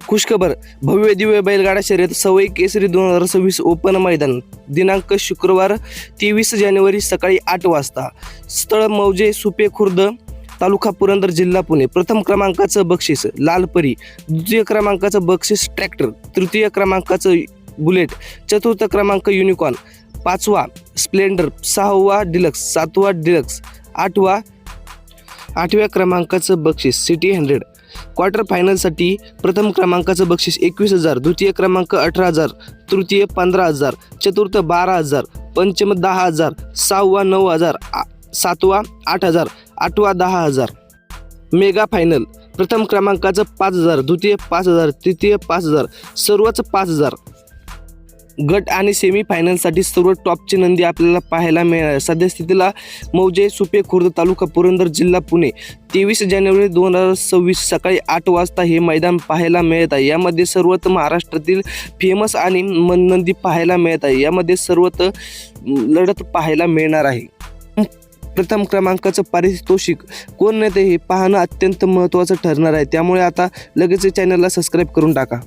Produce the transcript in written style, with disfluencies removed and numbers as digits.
खुशखबर, भव्य दिव्य बैलगाडा शर्यत सवई केसरी 2026 ओपन मैदान दिनांक शुक्रवार 23 जानेवारी सकाळी 8 वाजता. स्थळ मौजे सुपे खुर्द, तालुका पुरंदर, जिल्हा पुणे. प्रथम क्रमांकाचं बक्षीस लालपरी, द्वितीय क्रमांकाचं बक्षीस ट्रॅक्टर, तृतीय क्रमांकाचं बुलेट, चतुर्थ क्रमांक युनिकॉर्न, पाचवा स्प्लेंडर, सहावा डिलक्स, सातवा डिलक्स, आठव्या क्रमांकाचं बक्षीस सिटी 100. क्वार्टर फायनलसाठी प्रथम क्रमांकाचं बक्षीस 21,000, द्वितीय क्रमांक 18,000, तृतीय 15,000, चतुर्थ 12,000, पंचम 10,000, सहावा 9,000, सातवा 8,000, आठवा 10,000. मेगा फायनल प्रथम क्रमांकाचं 5,000, द्वितीय 5,000, तृतीय 5,000, सर्वच 5,000. गट आणि सेमी फायनलसाठी सर्व टॉपची नंदी आपल्याला पाहायला मिळणार. सद्यस्थितीला मौजे सुपे खुर्द, तालुका पुरंदर, जिल्हा पुणे. 23 जानेवारी 2026 सकाळी 8 वाजता हे मैदान पाहायला मिळत आहे. यामध्ये सर्वत्र महाराष्ट्रातील फेमस आणि नंदी पाहायला मिळत आहे. यामध्ये सर्वत्र लढत पाहायला मिळणार आहे. प्रथम क्रमांकाचं पारितोषिक कोण नेते हे पाहणं अत्यंत महत्त्वाचं ठरणार आहे. त्यामुळे आता लगेच चॅनलला सबस्क्राईब करून टाका.